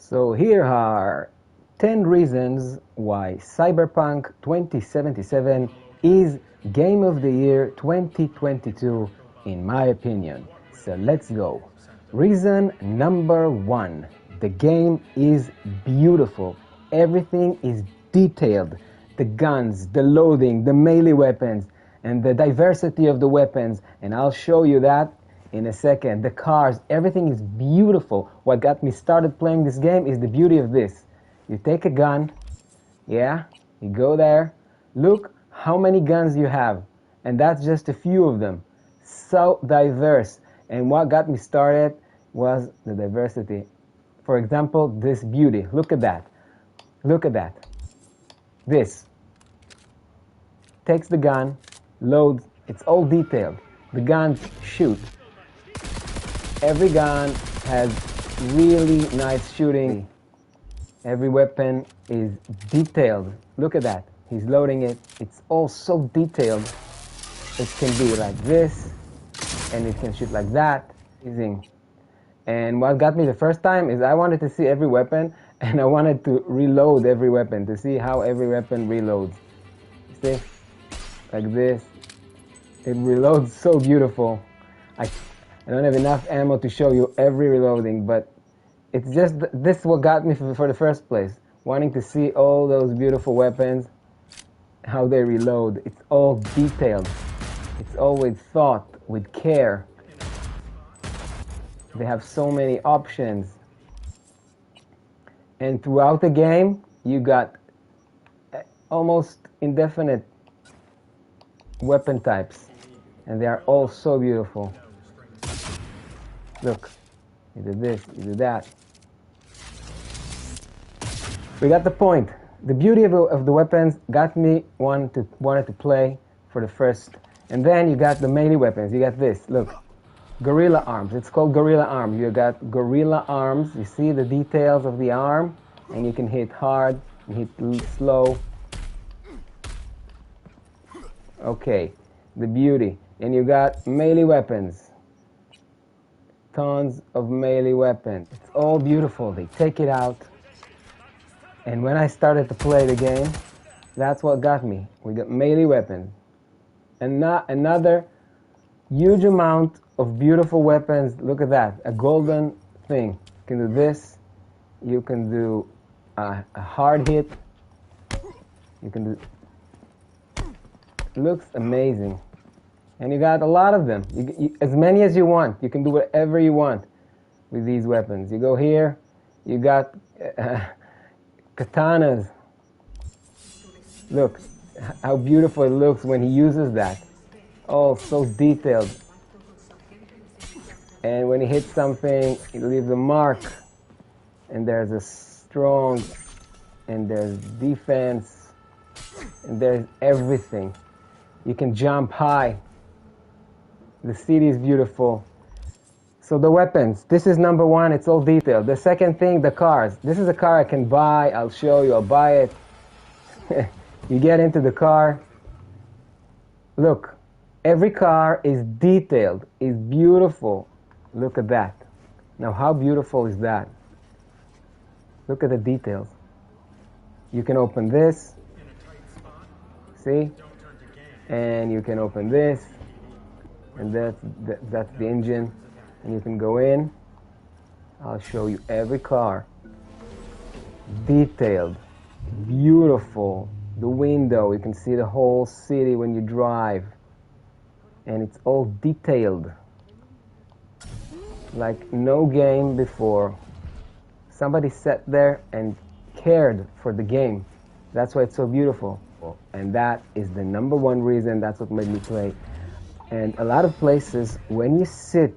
So here are 10 reasons why Cyberpunk 2077 is Game of the Year 2022 in my opinion. So let's go. Reason number 1. The game is beautiful. Everything is detailed. The guns, the loading, the melee weapons, and the diversity of the weapons. And I'll show you that in a second. The cars, everything is beautiful. What got me started playing this game is the beauty of this. You take a gun, yeah, you go there, look how many guns you have, and that's just a few of them. So diverse. And what got me started was the diversity. For example, this beauty. Look at that. Look at that. This. Takes the gun, loads, it's all detailed. The guns shoot. Every gun has really nice shooting. Every weapon is detailed. Look at that. He's loading it. It's all so detailed. It can be like this, and it can shoot like that. And what got me the first time is I wanted to see every weapon, and I wanted to reload every weapon to see how every weapon reloads. See? Like this. It reloads so beautiful. I don't have enough ammo to show you every reloading, but it's just this what got me for the first place. Wanting to see all those beautiful weapons, how they reload. It's all detailed. It's all with thought, with care. They have so many options. And throughout the game, you got almost indefinite weapon types. And they are all so beautiful. Look, you do this, you do that. We got the point. The beauty of the weapons got me wanted to play for the first. And then you got the melee weapons. You got this, look. Gorilla arms. It's called gorilla arm. You got gorilla arms. You see the details of the arm, and you can hit hard, and hit slow. Okay, the beauty. And you got melee weapons. Tons of melee weapons. It's all beautiful. They take it out. And when I started to play the game, that's what got me. We got melee weapons. And not another huge amount of beautiful weapons. Look at that. A golden thing. You can do this. You can do a hard hit. You can do... It looks amazing. And you got a lot of them. As many as you want. You can do whatever you want with these weapons. You go here. You got katanas. Look how beautiful it looks when he uses that. Oh, so detailed. And when he hits something, it leaves a mark. And there's a strong, and there's defense, and there's everything. You can jump high. The city is beautiful. So the weapons, this is number 1, it's all detailed. The second thing, the cars. This is a car I can buy, I'll show you, I'll buy it. You get into the car. Look, every car is detailed, is beautiful. Look at that. Now how beautiful is that? Look at the details. You can open this. See? And you can open this. And that's the engine. And you can go in. I'll show you every car. Detailed. Beautiful. The window. You can see the whole city when you drive. And it's all detailed. Like no game before. Somebody sat there and cared for the game. That's why it's so beautiful. And that is the number 1 reason. That's what made me play. And a lot of places, when you sit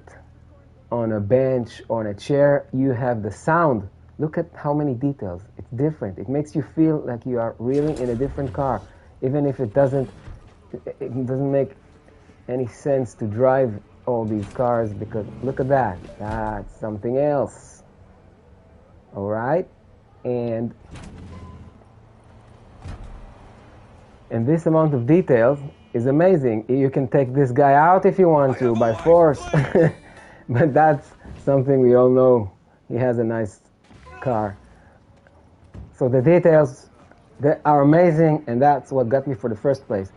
on a bench or on a chair, you have the sound. Look at how many details. It's different. It makes you feel like you are really in a different car, even if it doesn't make any sense to drive all these cars, because look at that. That's something else. All right? And this amount of details is amazing. You can take this guy out if you want to by force. But that's something we all know. He has a nice car. So the details they are amazing, and that's what got me for the first place.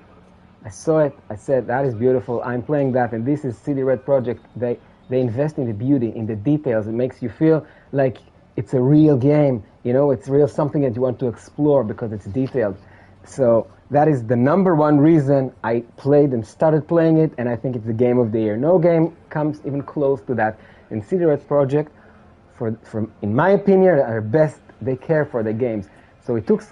I saw it, I said, that is beautiful, I'm playing that, and this is CD Red Project. They invest in the beauty, in the details. It makes you feel like it's a real game, you know, it's real something that you want to explore because it's detailed. So that is the number one reason I played and started playing it, and I think it's the game of the year. No game comes even close to that. And CD Red Project, in my opinion, are best. They care for the games. So it takes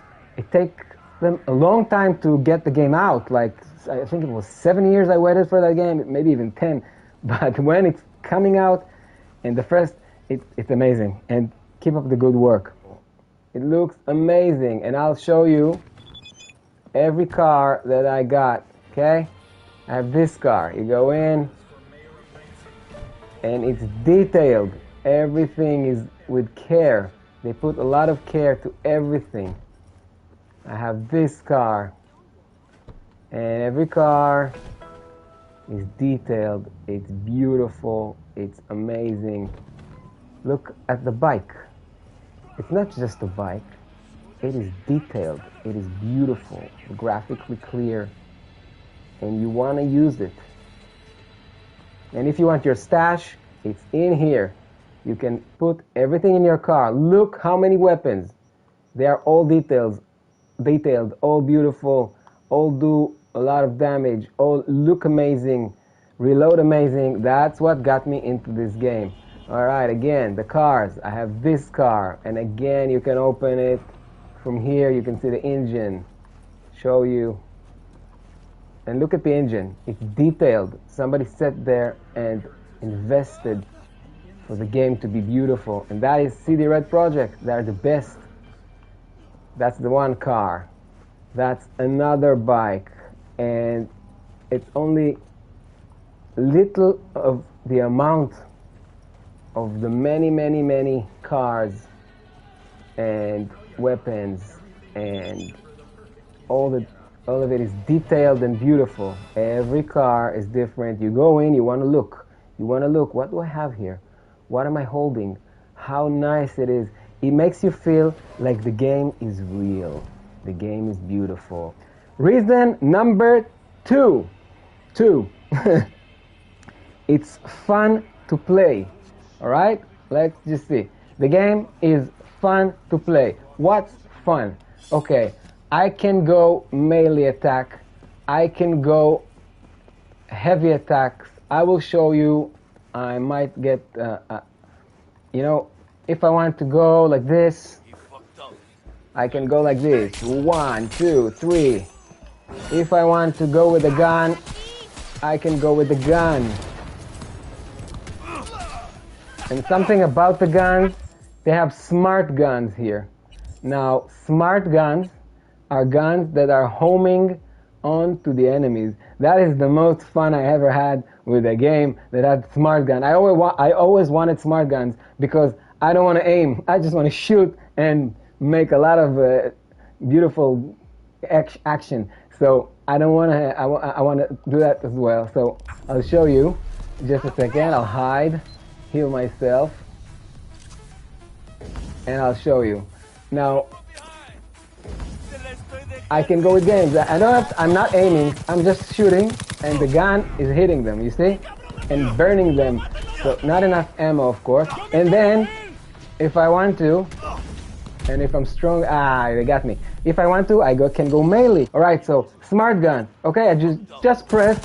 them a long time to get the game out. Like, I think it was 7 years I waited for that game, maybe even 10. But when it's coming out, and it's amazing. And keep up the good work. It looks amazing, and I'll show you every car that I got, okay? I have this car. You go in, and it's detailed. Everything is with care. They put a lot of care to everything. I have this car, and every car is detailed. It's beautiful. It's amazing. Look at the bike. It's not just a bike. It is detailed. It is beautiful, graphically clear, and you want to use it. And if you want your stash, it's in here. You can put everything in your car. Look how many weapons. They are all detailed, all beautiful, all do a lot of damage, all look amazing, reload amazing. That's what got me into this game. All right, again, the cars. I have this car, and again, you can open it. From here, you can see the engine. Show you. And look at the engine. It's detailed. Somebody sat there and invested for the game to be beautiful. And that is CD Red Project. They're the best. That's the one car. That's another bike. And it's only little of the amount of the many cars and weapons, and all of it is detailed and beautiful. Every car is different. You go in, you want to look. What do I have here? What am I holding? How nice it is. It makes you feel like the game is real. The game is beautiful. Reason number two. It's fun to play. All right? Let's just see. The game is fun to play. What's fun? Okay, I can go melee attack. I can go heavy attacks. I will show you. I might get, if I want to go like this, I can go like this. 1, 2, 3. If I want to go with a gun, I can go with the gun. And something about the guns, they have smart guns here. Now, smart guns are guns that are homing onto the enemies. That is the most fun I ever had with a game that had smart gun. I always wanted smart guns because I don't want to aim. I just want to shoot and make a lot of beautiful action. So I don't want to. I want to do that as well. So I'll show you. Just a second. I'll hide, heal myself, and I'll show you. Now, I can go with games. I'm not aiming. I'm just shooting, and the gun is hitting them. You see, and burning them. So not enough ammo, of course. And then, if I want to, and if I'm strong, they got me. If I want to, can go melee. All right, so smart gun. Okay, I just press,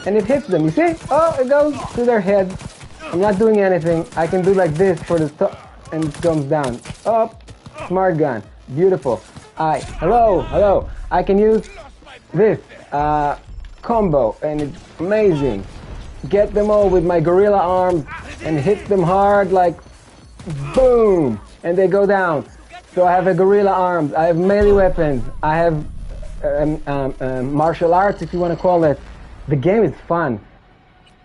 and it hits them. You see? Oh, it goes to their head. I'm not doing anything. I can do like this for the top, and it comes down. Up. Smart gun, beautiful. Hello. I can use this combo, and it's amazing. Get them all with my gorilla arms and hit them hard, like boom, and they go down. So I have a gorilla arms. I have melee weapons. I have martial arts, if you want to call it. The game is fun.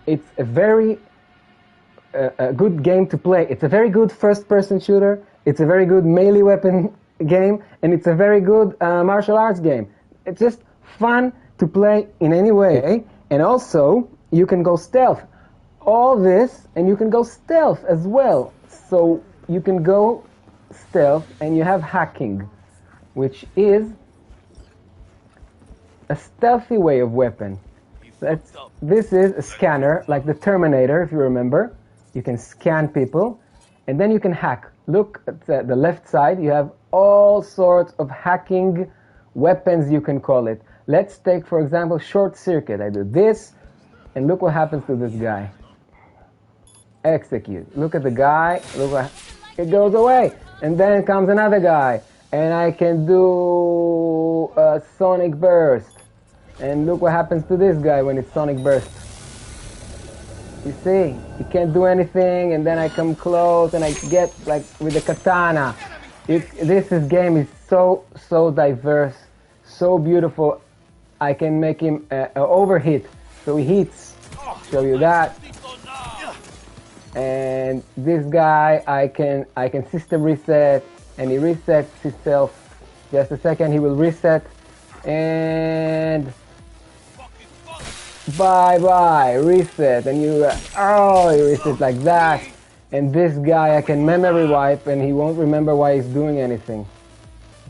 It's a very good game to play. It's a very good first-person shooter. It's a very good melee weapon game, and it's a very good martial arts game. It's just fun to play in any way. And also, you can go stealth. All this, and you can go stealth as well. So you can go stealth, and you have hacking, which is a stealthy way of weapon. This is a scanner, like the Terminator, if you remember. You can scan people, and then you can hack. Look at the left side. You have all sorts of hacking weapons, you can call it. Let's take, for example, short circuit. I do this, and look what happens to this guy. Execute. Look at the guy. Look what it goes away, and then comes another guy, and I can do a sonic burst. And look what happens to this guy when it's sonic burst. You see, he can't do anything, and then I come close and I get like with the katana. This game is so diverse, so beautiful. I can make him overhit, so he hits. Show you that. And this guy, I can system reset, and he resets himself. Just a second, he will reset, and bye, reset, and you reset like that. And this guy, I can memory wipe, and he won't remember why he's doing anything.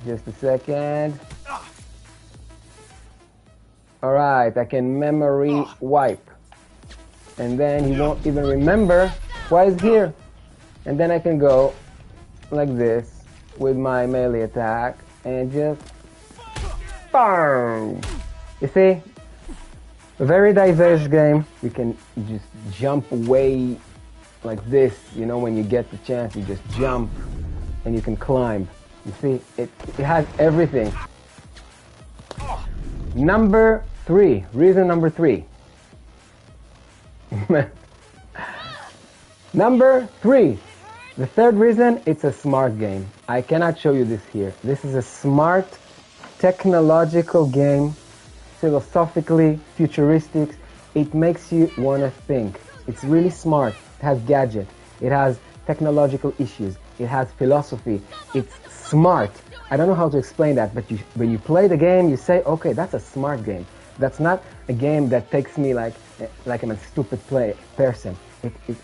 Just a second. Alright, I can memory wipe, and then he won't even remember why he's here. And then I can go like this with my melee attack and just boom. You see? A very diverse game. You can just jump away like this, you know, when you get the chance, you just jump and you can climb. You see, it has everything. Number 3, reason number 3. Number 3, the third reason, it's a smart game. I cannot show you this here. This is a smart, technological game. Philosophically, futuristic, it makes you want to think. It's really smart. It has gadgets. It has technological issues. It has philosophy. It's smart. I don't know how to explain that, but when you play the game, you say, okay, that's a smart game. That's not a game that takes me like I'm a stupid person. It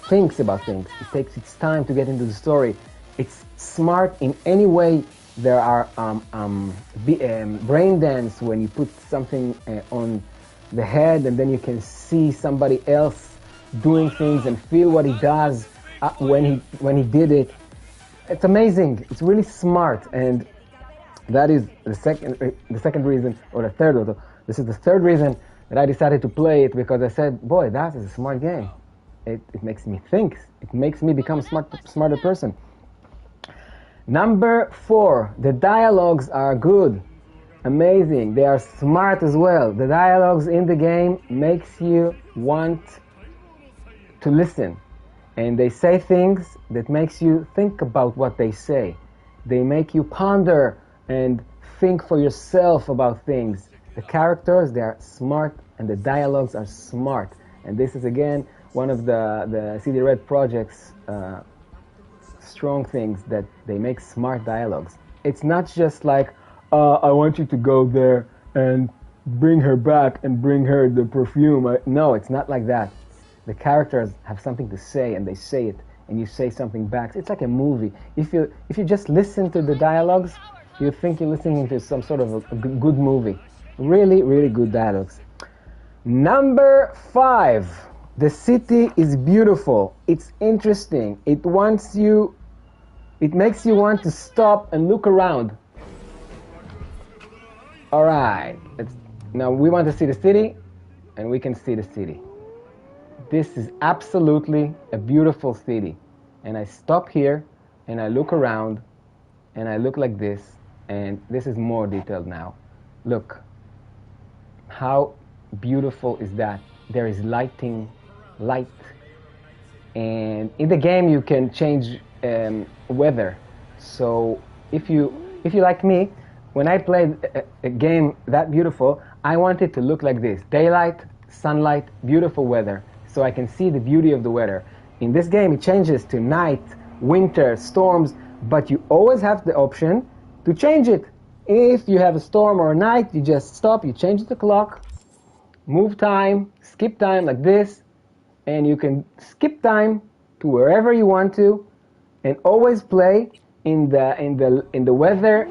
thinks about things. It takes its time to get into the story. It's smart in any way. There are brain dance when you put something on the head, and then you can see somebody else doing things and feel what he does when he did it. It's amazing. It's really smart, and that is the second reason, or the third. Or this is the third reason that I decided to play it, because I said, boy, that is a smart game. It makes me think. It makes me become a smarter person. Number 4, the dialogues are good, amazing. They are smart as well. The dialogues in the game makes you want to listen, and they say things that makes you think about what they say. They make you ponder and think for yourself about things. The characters, they are smart, and the dialogues are smart. And this is again one of the CD Red Project's strong things, that they make smart dialogues. It's not just like, I want you to go there and bring her back and bring her the perfume. No, it's not like that. The characters have something to say, and they say it, and you say something back. It's like a movie. If you just listen to the dialogues, you think you're listening to some sort of a good movie. Really, really good dialogues. Number 5, the city is beautiful. It's interesting. It makes you want to stop and look around. All right, now we want to see the city, and we can see the city. This is absolutely a beautiful city. And I stop here, and I look around, and I look like this, and this is more detailed now. Look, how beautiful is that? There is light, and in the game you can change weather. So if you like me, when I played a game that beautiful, I want it to look like this: daylight, sunlight, beautiful weather, so I can see the beauty of the weather. In this game it changes to night, winter, storms, but you always have the option to change it. If you have a storm or a night, you just stop, you change the clock, move time, skip time like this, and you can skip time to wherever you want to, and always play in the weather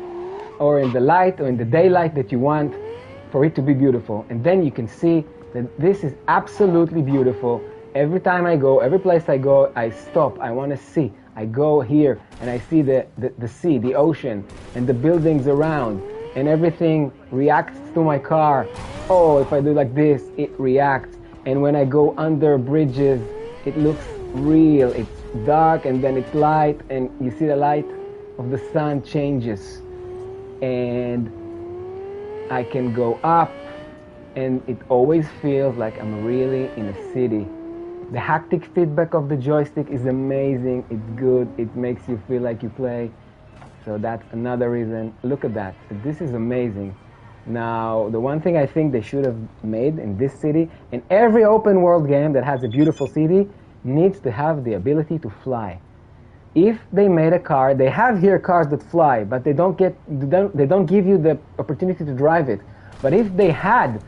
or in the light or in the daylight that you want for it to be beautiful. And then you can see that this is absolutely beautiful. Every time I go, every place I go, I stop. I want to see. I go here and I see the sea, the ocean, and the buildings around, and everything reacts to my car. Oh, if I do like this, it reacts. And when I go under bridges, it looks real. It's dark and then it's light, and you see the light of the sun changes. And I can go up, and it always feels like I'm really in a city. The haptic feedback of the joystick is amazing. It's good. It makes you feel like you play. So that's another reason. Look at that. This is amazing. Now, the one thing I think they should have made in this city, in every open world game that has a beautiful city, needs to have the ability to fly. If they made a car, they have here cars that fly, but they don't give you the opportunity to drive it. But if they had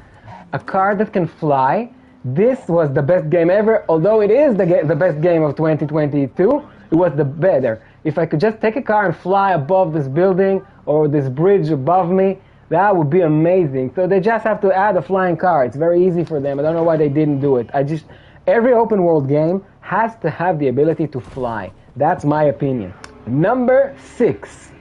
a car that can fly, this was the best game ever. Although it is the best game of 2022, it was the better. If I could just take a car and fly above this building or this bridge above me, that would be amazing. So they just have to add a flying car. It's very easy for them. I don't know why they didn't do it. Every open world game has to have the ability to fly. That's my opinion. Number 6,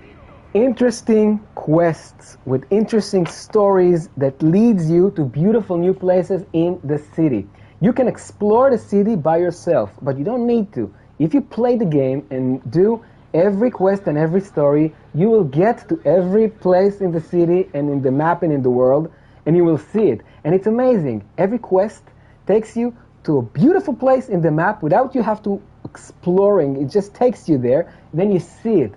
interesting quests with interesting stories that leads you to beautiful new places in the city. You can explore the city by yourself, but you don't need to. If you play the game and do every quest and every story, you will get to every place in the city and in the map and in the world, and you will see it. And it's amazing. Every quest takes you to a beautiful place in the map without you have to exploring. It just takes you there, then you see it.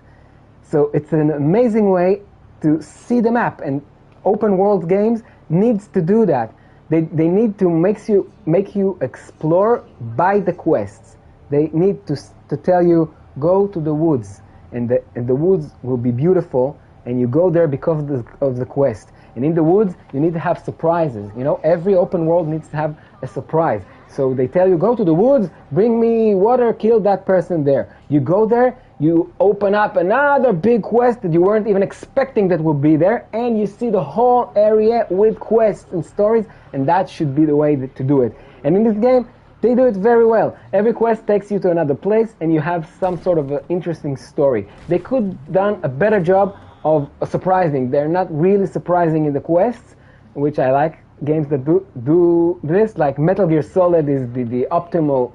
So it's an amazing way to see the map, and open world games needs to do that. They need to make you explore by the quests. They need to tell you, go to the woods, and the woods will be beautiful, and you go there because of the quest. And in the woods, you need to have surprises. You know, every open world needs to have a surprise. So they tell you, go to the woods, bring me water, kill that person there. You go there, you open up another big quest that you weren't even expecting that would be there, and you see the whole area with quests and stories, and that should be the way to do it. And in this game, they do it very well. Every quest takes you to another place, and you have some sort of an interesting story. They could have done a better job of surprising. They're not really surprising in the quests, which I like. Games that do this, like Metal Gear Solid is the optimal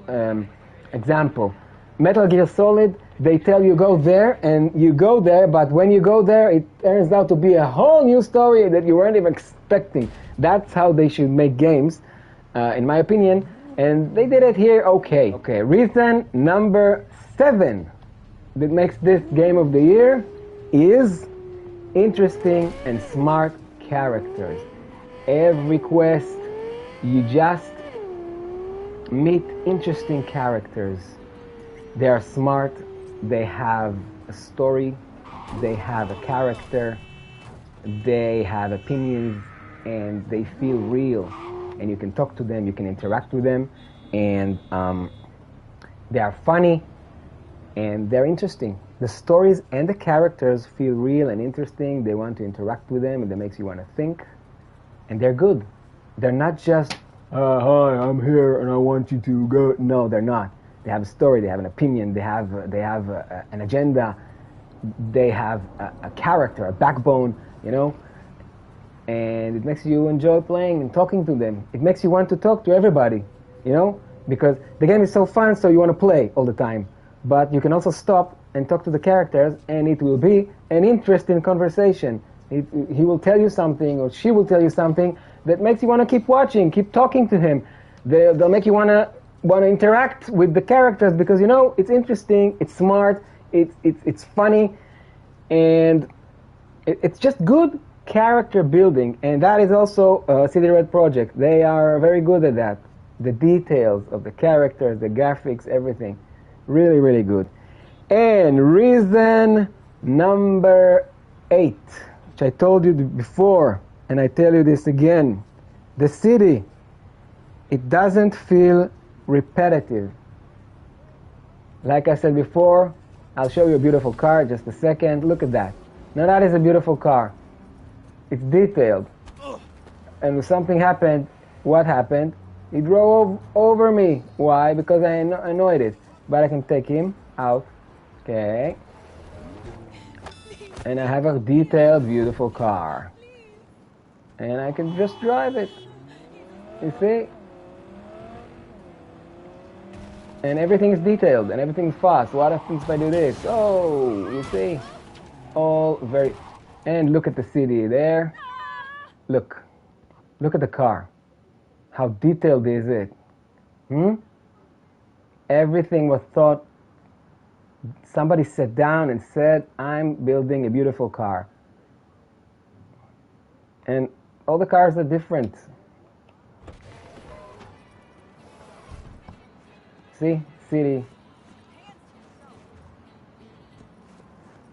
example. Metal Gear Solid, they tell you go there, and you go there, but when you go there, it turns out to be a whole new story that you weren't even expecting. That's how they should make games, in my opinion, and they did it here okay. Okay, reason number 7 that makes this game of the year is interesting and smart characters. Every quest, you just meet interesting characters. They are smart, they have a story, they have a character, they have opinions, and they feel real. And you can talk to them, you can interact with them, and they are funny, and they're interesting. The stories and the characters feel real and interesting. They want to interact with them, and that makes you want to think. And they're good. They're not just, hi, I'm here and I want you to go. No, they're not. They have a story, they have an opinion, they have an agenda, they have a character, a backbone, you know? And it makes you enjoy playing and talking to them. It makes you want to talk to everybody, you know? Because the game is so fun, so you want to play all the time. But you can also stop and talk to the characters, and it will be an interesting conversation. He will tell you something, or she will tell you something that makes you want to keep watching, keep talking to him. They'll make you want to interact with the characters because, you know, it's interesting, it's smart, it's funny, and it's just good character building. And that is also CD Red Project. They are very good at that. The details of the characters, the graphics, everything. Really, really good. And reason number 8. Which I told you before, and I tell you this again. The city, it doesn't feel repetitive. Like I said before, I'll show you a beautiful car just a second. Look at that. Now that is a beautiful car. It's detailed. And if something happened, what happened? He drove over me. Why? Because I annoyed it. But I can take him out. Okay. And I have a detailed, beautiful car. And I can just drive it. You see? And everything is detailed and everything is fast. What happens if I do this? Oh, you see? All very... And look at the city there. Look. Look at the car. How detailed is it? Everything was thought. Somebody sat down and said, I'm building a beautiful car. And all the cars are different. See? City.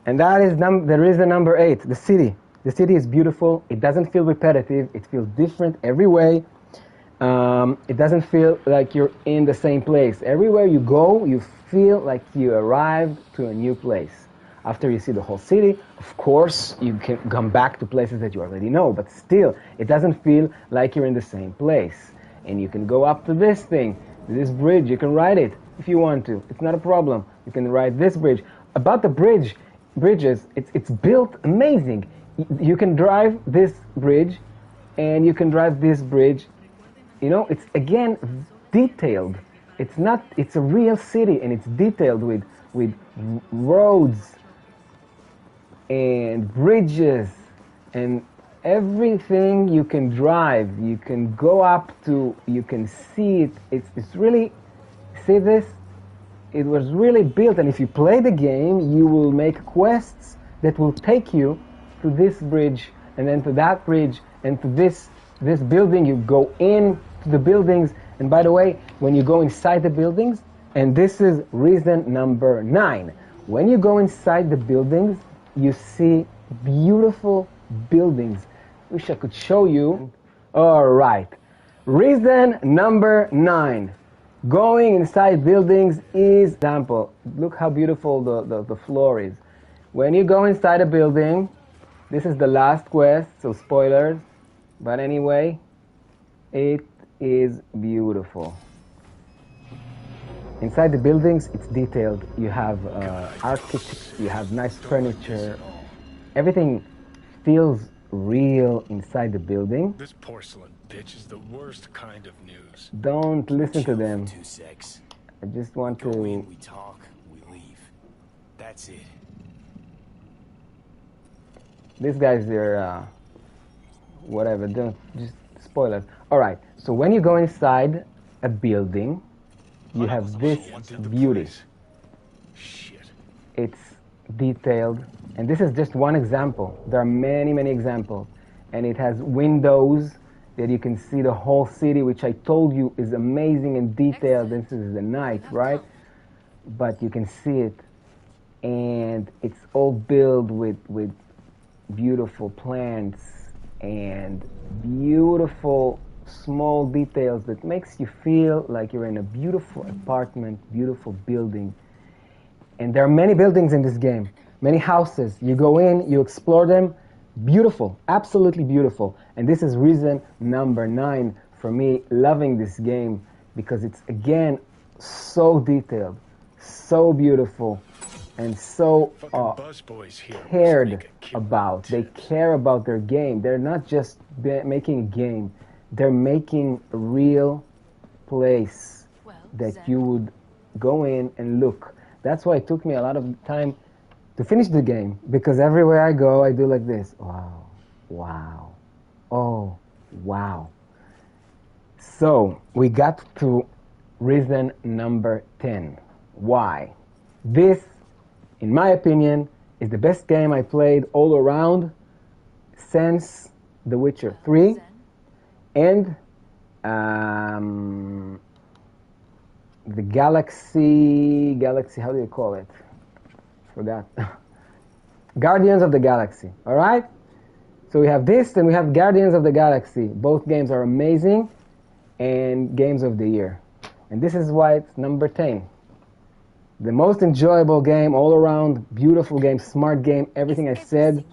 And that is the reason number 8, the city. The city is beautiful. It doesn't feel repetitive. It feels different every way. It doesn't feel like you're in the same place. Everywhere you go, you feel like you arrived to a new place. After you see the whole city, of course, you can come back to places that you already know, but still, it doesn't feel like you're in the same place. And you can go up to this thing, this bridge. You can ride it if you want to. It's not a problem. You can ride this bridge. About the bridges, it's built amazing. You can drive this bridge, and you can drive this bridge. You know, it's again detailed. It's a real city, and it's detailed with roads and bridges and everything you can drive. You can go up to, you can see it. It's really, see this? It was really built, and if you play the game, you will make quests that will take you to this bridge, and then to that bridge, and to this building. You go in to the buildings, and by the way, when you go inside the buildings, and this is reason number 9, when you go inside the buildings, you see beautiful buildings. Wish I could show you. All right. Reason number 9. Going inside buildings is example. Look how beautiful the floor is. When you go inside a building, this is the last quest, so spoilers. But anyway, it is beautiful. Inside the buildings, it's detailed. You have architecture, you have nice furniture. Everything feels real inside the building. This porcelain bitch is the worst kind of news. Don't listen to them. 2 secs. I just want to... Go in, we talk, we leave. That's it. These guys are... whatever, don't... just spoilers. Alright, so when you go inside a building, you have this beauty. Shit. It's detailed, and this is just one example. There are many, many examples. And it has windows that you can see the whole city, which I told you is amazing and detailed. This is the night, right? But you can see it, and it's all built with beautiful plants and beautiful small details that makes you feel like you're in a beautiful apartment, beautiful building. And there are many buildings in this game, many houses. You go in, you explore them. Beautiful, absolutely beautiful. And this is reason number 9 for me loving this game, because it's again so detailed, so beautiful, and so cared about. They care about their game. They're not just making a game. They're making a real place that you would go in and look. That's why it took me a lot of time to finish the game, because everywhere I go, I do like this. Wow, wow, oh, wow. So we got to reason number 10. Why? This, in my opinion, is the best game I played all around since The Witcher 3 and the Galaxy, how do you call it? Forgot. Guardians of the Galaxy, all right? So we have this and we have Guardians of the Galaxy. Both games are amazing and games of the year. And this is why it's number 10. The most enjoyable game all around, beautiful game, smart game, everything I said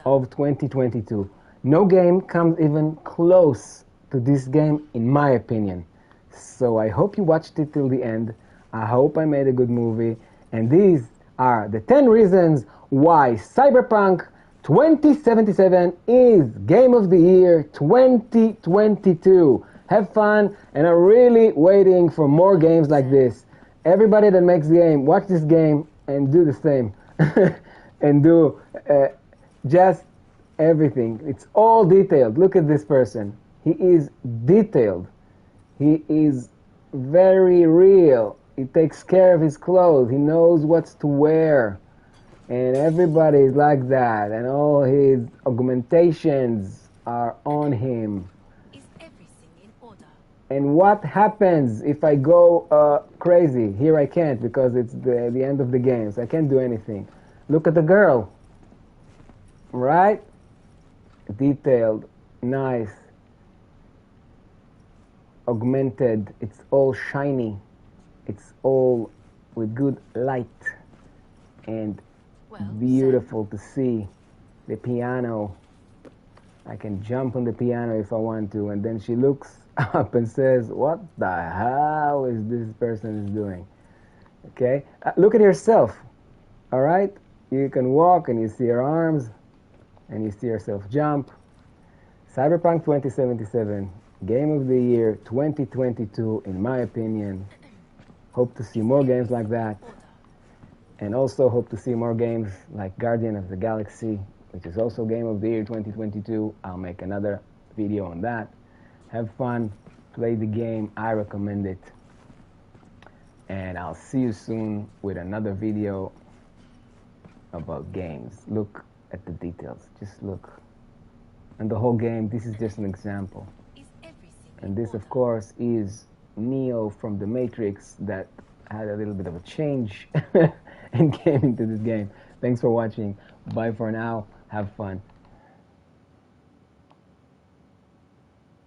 of 2022. No game comes even close to this game in my opinion. So I hope you watched it till the end. I hope I made a good movie. And these are the 10 reasons why Cyberpunk 2077 is Game of the Year 2022. Have fun, and I'm really waiting for more games like this. Everybody that makes game, watch this game and do the same. And do just everything. It's all detailed. Look at this person. He is detailed. He is very real. He takes care of his clothes. He knows what to wear. And everybody is like that. And all his augmentations are on him. Is everything in order? And what happens if I go crazy? Here I can't because it's the end of the game, so I can't do anything. Look at the girl. Right? Detailed, nice, augmented. It's all shiny. It's all with good light and beautiful to see. The piano. I can jump on the piano if I want to, and then she looks up and says, what the hell is this person is doing? Okay? Look at yourself. All right? You can walk and you see your arms and you see yourself jump. Cyberpunk 2077, Game of the Year 2022, in my opinion. Hope to see more games like that. And also hope to see more games like Guardian of the Galaxy, which is also Game of the Year 2022. I'll make another video on that. Have fun, play the game, I recommend it. And I'll see you soon with another video about games. Look at the details, just look. And the whole game, this is just an example. And this of course is Neo from the Matrix that had a little bit of a change and came into this game. Thanks for watching. Bye for now. Have fun.